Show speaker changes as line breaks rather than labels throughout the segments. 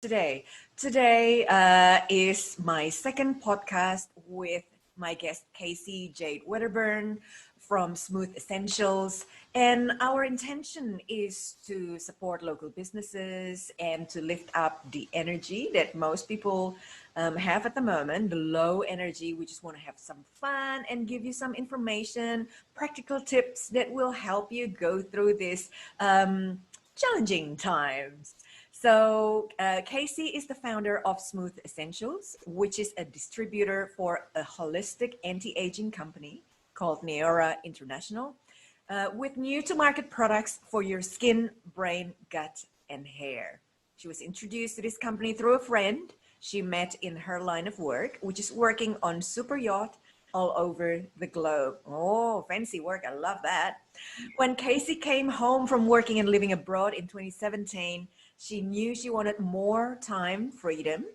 today? Today is my second podcast with my guest, Casey Jade Wedderburn from Smooth Essentials. And our intention is to support local businesses and to lift up the energy that most people have at the moment, the low energy. We just want to have some fun and give you some information, practical tips that will help you go through this challenging times. So Casey is the founder of Smooth Essentials, which is a distributor for a holistic anti-aging company called Neora International, with new-to-market products for your skin, brain, gut, and hair. She was introduced to this company through a friend she met in her line of work, which is working on super yacht all over the globe. Oh, fancy work. I love that. When Casey came home from working and living abroad in 2017, she knew she wanted more time, freedom,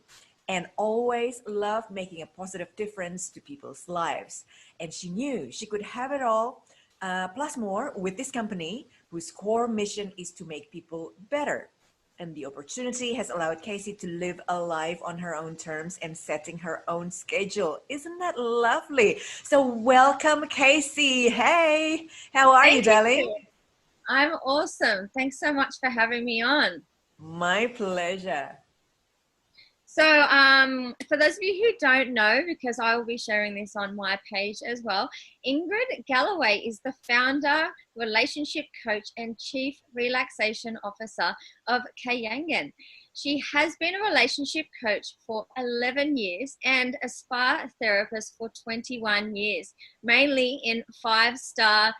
and always loved making a positive difference to people's lives. And she knew she could have it all, plus more, with this company whose core mission is to make people better. And the opportunity has allowed Casey to live a life on her own terms and setting her own schedule. Isn't that lovely? So welcome, Casey. Hey, how are you, darling?
I'm awesome. Thanks so much for having me on.
My pleasure.
So for those of you who don't know, because I will be sharing this on my page as well, Ingrid Galloway is the founder, relationship coach, and chief relaxation officer of Kahyangan. She has been a relationship coach for 11 years and a spa therapist for 21 years, mainly in five-star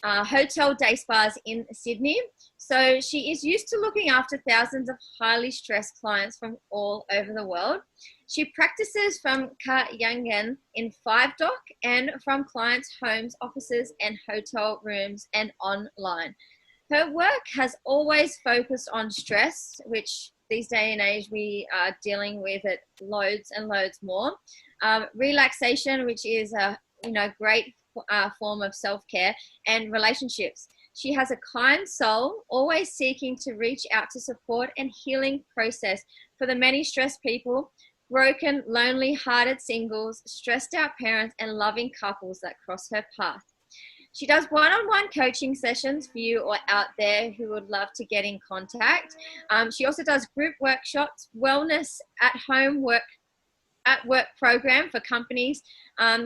hotel day spas in Sydney. So she is used to looking after thousands of highly stressed clients from all over the world. She practices from kahyangan in 5-dock and from clients' homes, offices, and hotel rooms and online. Her work has always focused on stress, which these day and age we are dealing with it loads and loads more. Relaxation, which is a great form of self-care, and relationships. She has a kind soul, always seeking to reach out to support and healing process for the many stressed people, broken, lonely hearted singles, stressed out parents, and loving couples that cross her path. She does one-on-one coaching sessions for you or out there who would love to get in contact. She also does group workshops, wellness at home work program for companies,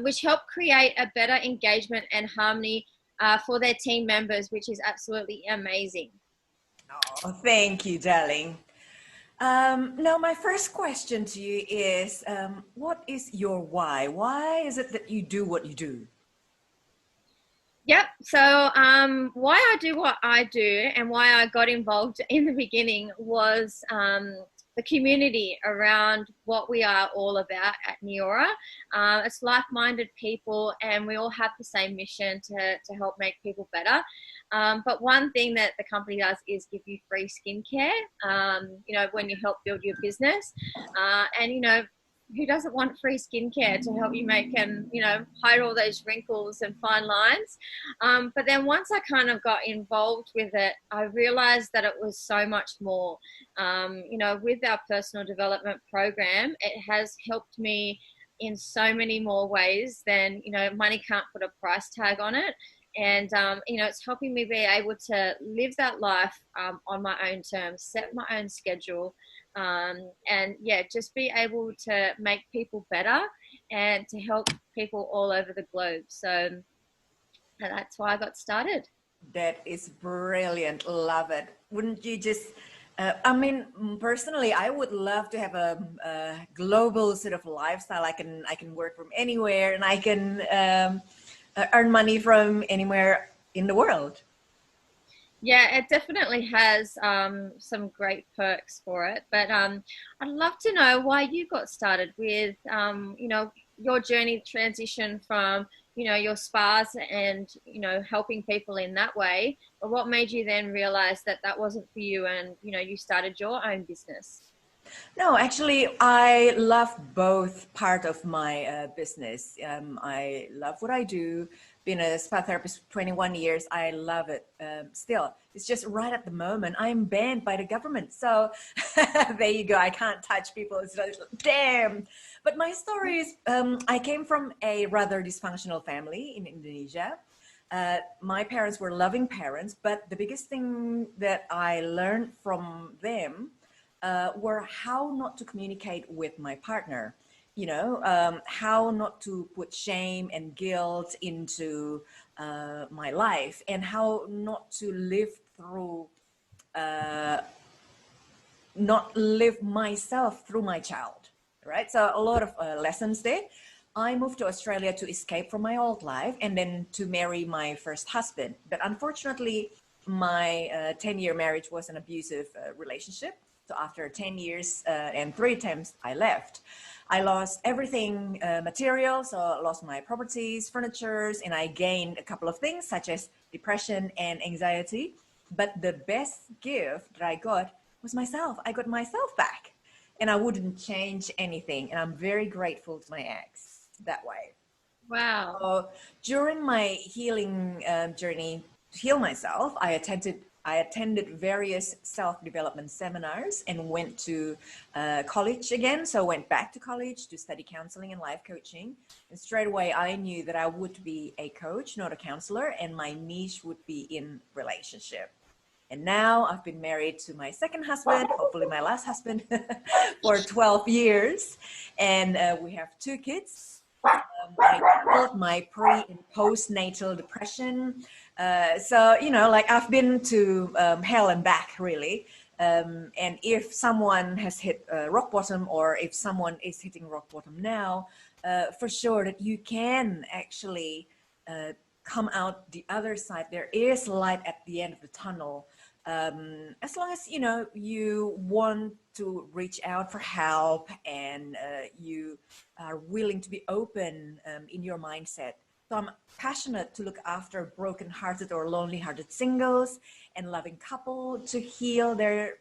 which help create a better engagement and harmony for their team members, which is absolutely amazing.
Oh, thank you, darling. Now, my first question to you is, what is your why? Why is it that you do what you do?
Yep. So why I do what I do and why I got involved in the beginning was the community around what we are all about at Neora. It's like-minded people, and we all have the same mission to help make people better. But one thing that the company does is give you free skincare, when you help build your business. And who doesn't want free skincare to help you make and hide all those wrinkles and fine lines? But then once I kind of got involved with it, I realized that it was so much more. With our personal development program, it has helped me in so many more ways than money can't put a price tag on it. And it's helping me be able to live that life on my own terms, set my own schedule, and just be able to make people better and to help people all over the globe. So that's why I got started.
That is brilliant. Love it. Wouldn't you just, personally, I would love to have a global sort of lifestyle. I can work from anywhere, and I can earn money from anywhere in the world.
Yeah, it definitely has some great perks for it. But I'd love to know why you got started with, your journey transition from, your spas and, helping people in that way. But what made you then realize that that wasn't for you and, you started your own business?
No, actually, I love both part of my business. I love what I do, been a spa therapist for 21 years. I love it still. It's just right at the moment, I'm banned by the government. So there you go. I can't touch people. It's like, damn. But my story is I came from a rather dysfunctional family in Indonesia. My parents were loving parents, but the biggest thing that I learned from them were how not to communicate with my partner. How not to put shame and guilt into my life, and how not to live through, not live myself through my child, right? So a lot of lessons there. I moved to Australia to escape from my old life and then to marry my first husband. But unfortunately, my 10-year marriage was an abusive relationship. So after 10 years and 3 attempts, I left. I lost everything material, so I lost my properties, furnitures, and I gained a couple of things such as depression and anxiety. But the best gift that I got was myself. I got myself back, and I wouldn't change anything. And I'm very grateful to my ex that way.
Wow.
So during my healing journey to heal myself, I attended various self-development seminars and went to college again. So I went back to college to study counseling and life coaching. And straight away, I knew that I would be a coach, not a counselor, and my niche would be in relationship. And now I've been married to my second husband, hopefully my last husband, for 12 years. And we have 2 kids. I tackled my pre and postnatal depression. So, like I've been to hell and back, really. And if someone has hit rock bottom, or if someone is hitting rock bottom now, for sure that you can actually come out the other side. There is light at the end of the tunnel. As long as you want to reach out for help, and you are willing to be open in your mindset. So I'm passionate to look after broken-hearted or lonely-hearted singles and loving couple to heal their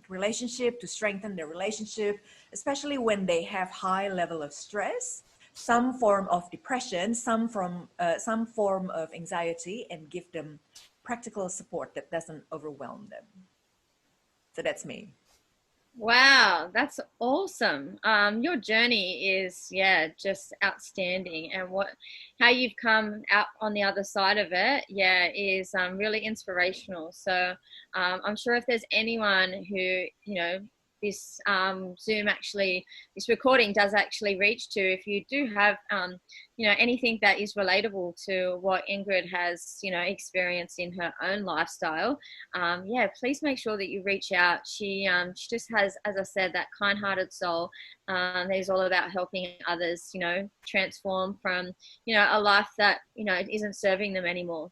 relationship, to strengthen their relationship, especially when they have high level of stress, some form of depression, some form of anxiety, and give them practical support that doesn't overwhelm them. So that's me.
Wow, that's awesome. Your journey is, yeah, just outstanding, and how you've come out on the other side of it, yeah, is really inspirational. So I'm sure if there's anyone who, this Zoom actually, this recording does actually reach to, if you do have, anything that is relatable to what Ingrid has, experienced in her own lifestyle, yeah, please make sure that you reach out. She just has, as I said, that kind-hearted soul that is all about helping others, transform from, a life that, isn't serving them anymore.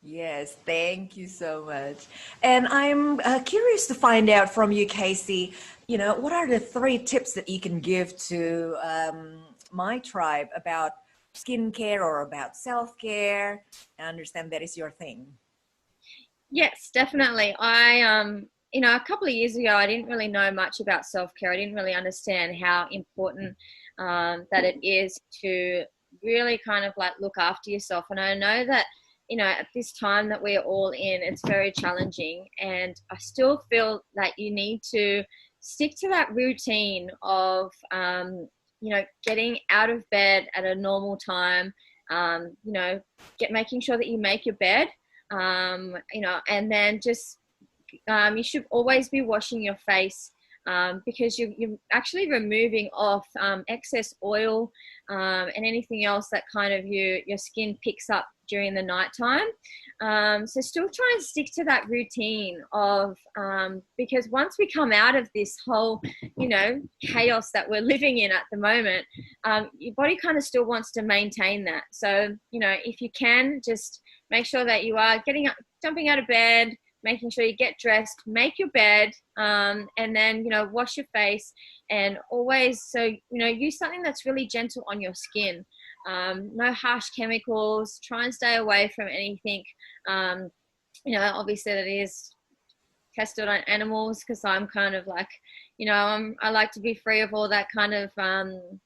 Yes, thank you so much. And I'm curious to find out from you, Casey, what are the 3 tips that you can give to my tribe about skincare or about self-care? I understand that is your thing.
Yes, definitely. A couple of years ago, I didn't really know much about self-care. I didn't really understand how important that it is to really kind of like look after yourself. And I know that, at this time that we're all in, it's very challenging. And I still feel that you need to stick to that routine of, getting out of bed at a normal time, making sure that you make your bed, and then just, you should always be washing your face, because you're actually removing off excess oil and anything else that kind of your skin picks up during the nighttime. So still try and stick to that routine of, because once we come out of this whole, chaos that we're living in at the moment, your body kind of still wants to maintain that. So, if you can, just make sure that you are getting up, jumping out of bed, making sure you get dressed, make your bed, and then, wash your face, and always, so, use something that's really gentle on your skin. No harsh chemicals, try and stay away from anything, obviously that is tested on animals, because I'm kind of like, I like to be free of all that kind of, I'm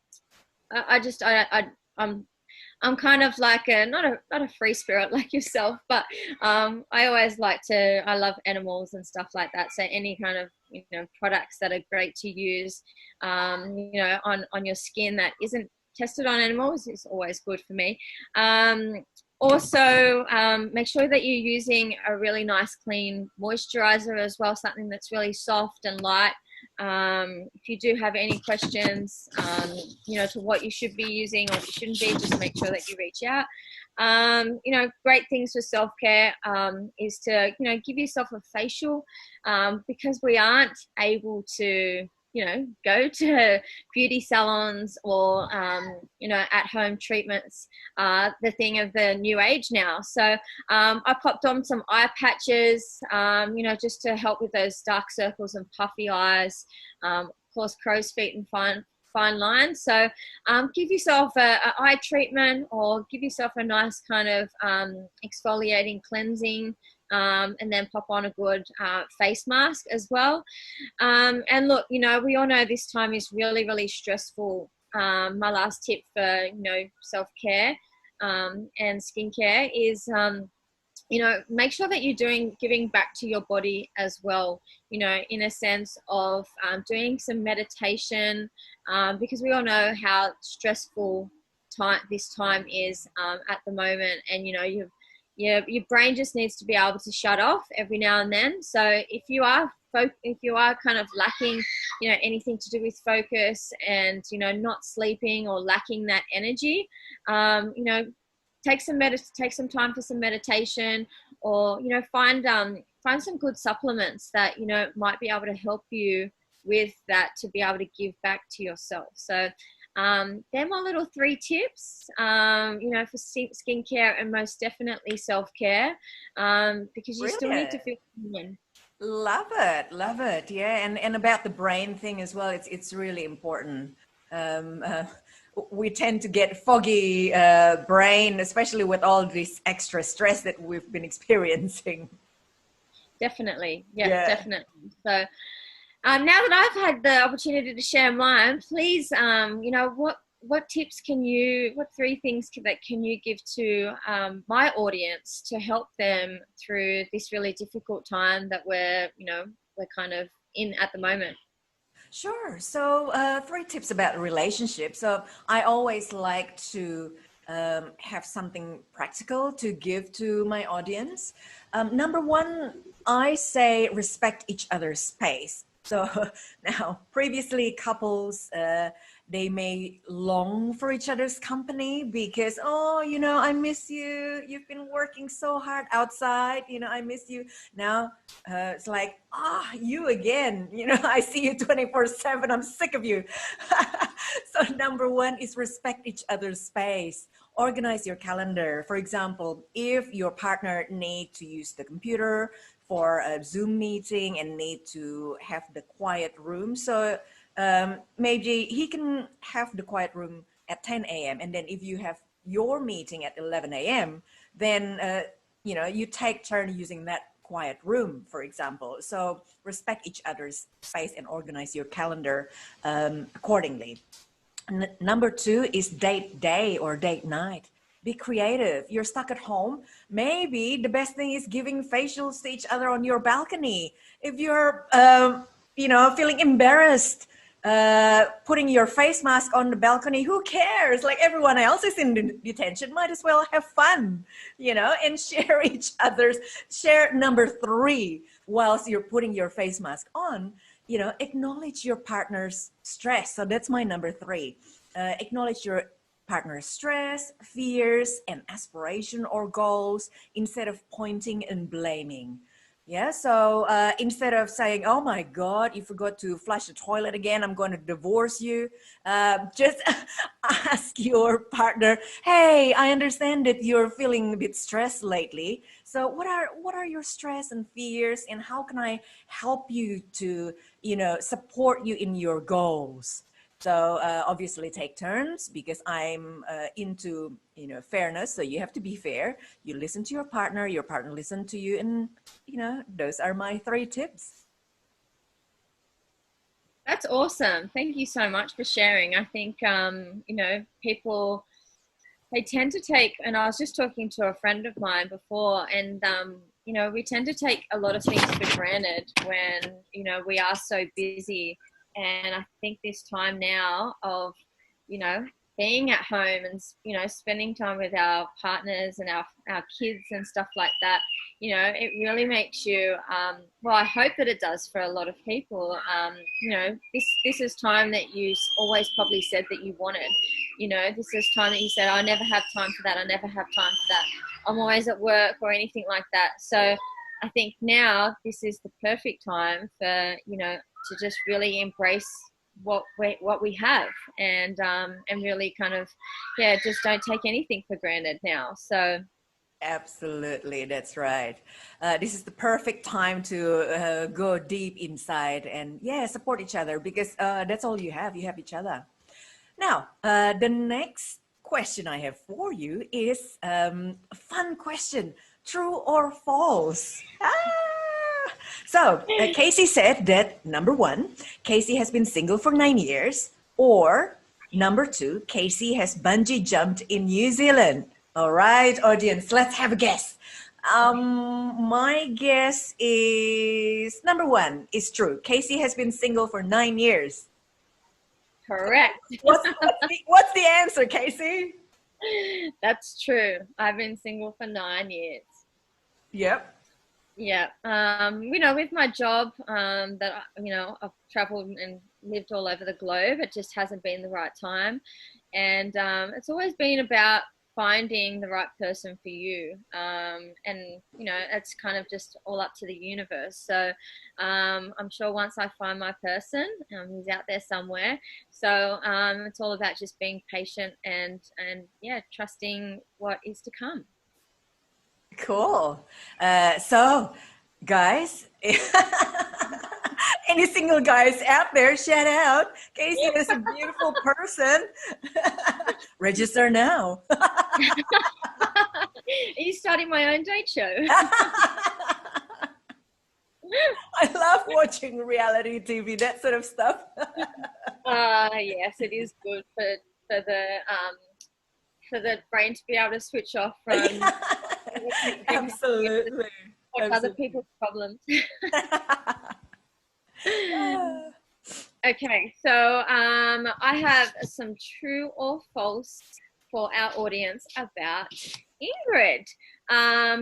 I'm kind of like not a free spirit like yourself, but I always I love animals and stuff like that. So any kind of, products that are great to use, on your skin that isn't tested on animals is always good for me. Also, make sure that you're using a really nice clean moisturizer as well, something that's really soft and light. If you do have any questions, to what you should be using or what you shouldn't be, just make sure that you reach out. Great things for self-care is to, give yourself a facial, because we aren't able to, go to beauty salons or, at-home treatments, the thing of the new age now. So I popped on some eye patches, just to help with those dark circles and puffy eyes, of course, crow's feet and fine lines. So give yourself a eye treatment, or give yourself a nice kind of exfoliating cleansing, and then pop on a good face mask as well. And look, we all know this time is really, really stressful. My last tip for, self-care and skincare is, make sure that you're giving back to your body as well, in a sense of doing some meditation, because we all know how stressful this time is at the moment. And, your brain just needs to be able to shut off every now and then. So if you are kind of lacking, anything to do with focus and, not sleeping or lacking that energy, take some time for some meditation, or, find some good supplements that, might be able to help you with that, to be able to give back to yourself. So they're my little 3 tips, for skincare and most definitely self-care, because you still need to feel human.
Love it. Yeah, and about the brain thing as well. It's really important. We tend to get foggy brain, especially with all this extra stress that we've been experiencing.
Definitely, yeah. Definitely. So now that I've had the opportunity to share mine, please, what tips what 3 things can you give to my audience to help them through this really difficult time that we're kind of in at the moment?
Sure. So 3 tips about relationships. So I always like to have something practical to give to my audience. Number 1, I say respect each other's space. So now, previously couples, they may long for each other's company because, I miss you. You've been working so hard outside. I miss you. Now it's like, you again. I see you 24/7. I'm sick of you. So number 1 is respect each other's space. Organize your calendar. For example, if your partner needs to use the computer for a Zoom meeting and need to have the quiet room, so maybe he can have the quiet room at 10 a.m. and then if you have your meeting at 11 a.m., then you take turn using that quiet room, for example. So respect each other's space and organize your calendar accordingly. Number 2 is date day or date night. Be creative. You're stuck at home. Maybe the best thing is giving facials to each other on your balcony. If you're, feeling embarrassed, putting your face mask on the balcony, who cares? Like everyone else is in detention. Might as well have fun, and share number 3 whilst you're putting your face mask on. Acknowledge your partner's stress. So that's my number 3. Acknowledge your partner's stress, fears, and aspiration or goals instead of pointing and blaming. Yeah, so instead of saying, oh my God, you forgot to flush the toilet again, I'm going to divorce you, just ask your partner, hey, I understand that you're feeling a bit stressed lately. So what are your stress and fears, and how can I help you to, support you in your goals? So obviously take turns, because I'm into, fairness. So you have to be fair. You listen to your partner listen to you. And, those are my 3 tips.
That's awesome. Thank you so much for sharing. I think, people they tend to take, and I was just talking to a friend of mine before, and you know, we tend to take a lot of things for granted when, you know, we are so busy. And I think this time now of, you know, being at home and, you know, spending time with our partners and our kids and stuff like that, you know, it really makes you, well, I hope that it does for a lot of people. You know, this is time that you always probably said that you wanted. You know, this is time that you said, I never have time for that. I never have time for that. I'm always at work or anything like that. So I think now this is the perfect time for, you know, to just really embrace what we have, and really kind of, yeah, just don't take anything for granted now. So
absolutely, that's right. This is the perfect time to go deep inside and, yeah, support each other, because that's all you have. You have each other. Now, the next question I have for you is a fun question: true or false? So, Casey said that number one, Casey has been single for 9 years, or number two, Casey has bungee jumped in New Zealand. All right, audience, let's have a guess. My guess is number one is true. Casey has been single for 9 years.
correct.
What's the answer, Casey?
That's true. I've been single for 9 years.
Yep.
Yeah. You know, with my job, that, you know, I've traveled and lived all over the globe. It just hasn't been the right time. And it's always been about finding the right person for you. And, you know, it's kind of just all up to the universe. So I'm sure once I find my person, he's out there somewhere. So it's all about just being patient and yeah, trusting what is to come.
Cool. So, guys, any single guys out there, shout out. Casey is a beautiful person. Register now.
Are you starting my own date show?
I love watching reality TV, that sort of stuff.
Yes, it is good for the brain to be able to switch off from
Absolutely.
other people's problems. Okay, so I have some true or false for our audience about Ingrid.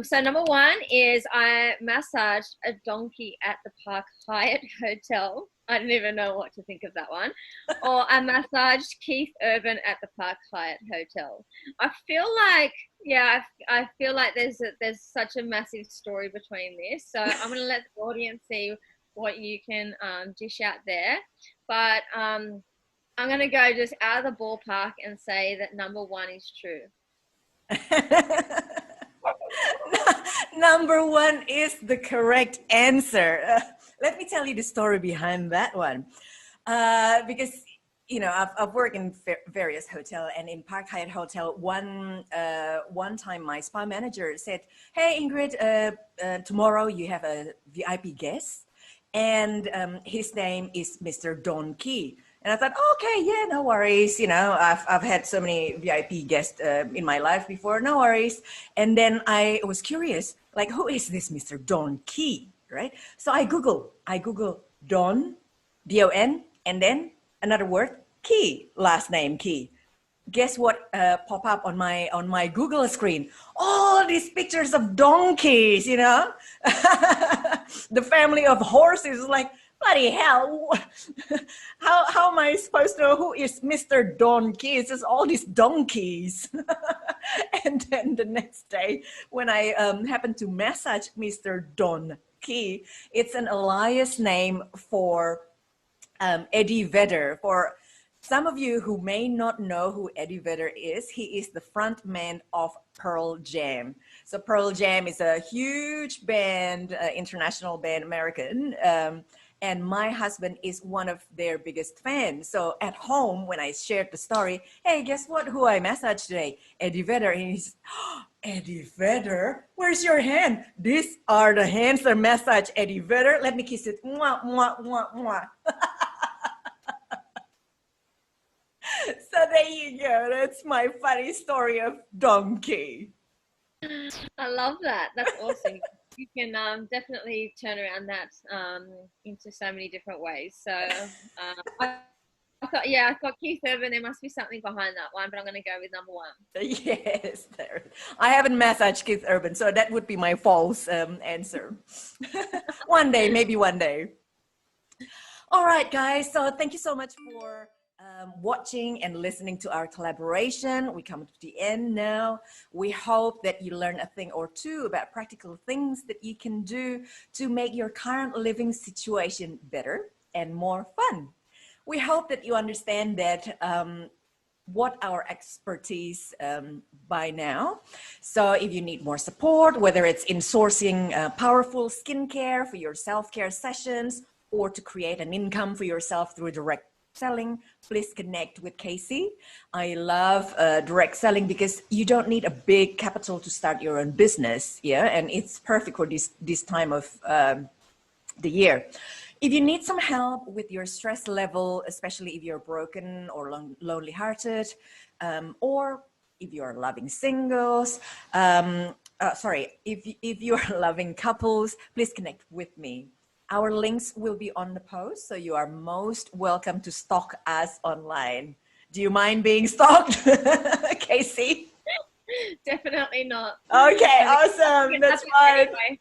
So number one is I massaged a donkey at the Park Hyatt Hotel. I didn't even know what to think of that one. Or I massaged Keith Urban at the Park Hyatt Hotel. I feel like, yeah, I feel like there's such a massive story between this. So I'm going to let the audience see what you can dish out there. But I'm going to go just out of the ballpark and say that number one is true.
Number one is the correct answer. Let me tell you the story behind that one. Because, you know, I've worked in various hotels, and in Park Hyatt Hotel, one time my spa manager said, "Hey, Ingrid, tomorrow you have a VIP guest, and his name is Mr. Don Key." And I thought, okay, yeah, no worries. You know, I've had so many VIP guests in my life before, no worries. And then I was curious, like, who is this Mr. Don Key, right? So I Google Don, D-O-N, and then another word, Key, last name Key. Guess what pop up on my Google screen? All these pictures of donkeys, you know, the family of horses. Like, bloody hell! How am I supposed to know who is Mr. Donkey? It's just all these donkeys. And then the next day, when I happened to massage Mr. Donkey, it's an alias name for Eddie Vedder. For some of you who may not know who Eddie Vedder is, he is the front man of Pearl Jam. So Pearl Jam is a huge band, international band, American. And my husband is one of their biggest fans. So at home, when I shared the story, hey, guess what? Who I massaged today? Eddie Vedder. And he's, oh, Eddie Vedder? Where's your hand? These are the hands that massage Eddie Vedder. Let me kiss it. Mwah, mwah, mwah, mwah. So there you go. That's my funny story of donkey.
I love that. That's awesome. You can definitely turn around that into so many different ways. So I thought, yeah, I thought Keith Urban, there must be something behind that one, but I'm going to go with number one.
Yes, there. I haven't massaged Keith Urban, so that would be my false answer. One day, maybe one day. All right, guys. So thank you so much for watching and listening to our collaboration. We come to the end now. We hope that you learn a thing or two about practical things that you can do to make your current living situation better and more fun. We hope that you understand that what our expertise by now. So if you need more support, whether it's in sourcing powerful skincare for your self-care sessions or to create an income for yourself through direct selling, please connect with Casey. I love direct selling because you don't need a big capital to start your own business. Yeah, and it's perfect for this time of the year. If you need some help with your stress level, especially if you're broken or lonely hearted, or if you're loving singles, if you're loving couples, please connect with me. Our links will be on the post, so you are most welcome to stalk us online. Do you mind being stalked, Casey?
Definitely not.
Okay, awesome. That's fine. Anyway.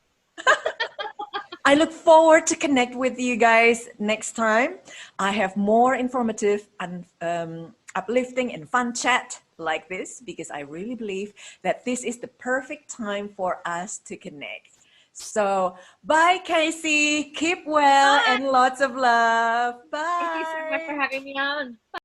I look forward to connect with you guys next time. I have more informative and uplifting and fun chat like this because I really believe that this is the perfect time for us to connect. So, bye, Casey. Keep well and lots of love. Bye.
Thank you so much for having me on. Bye.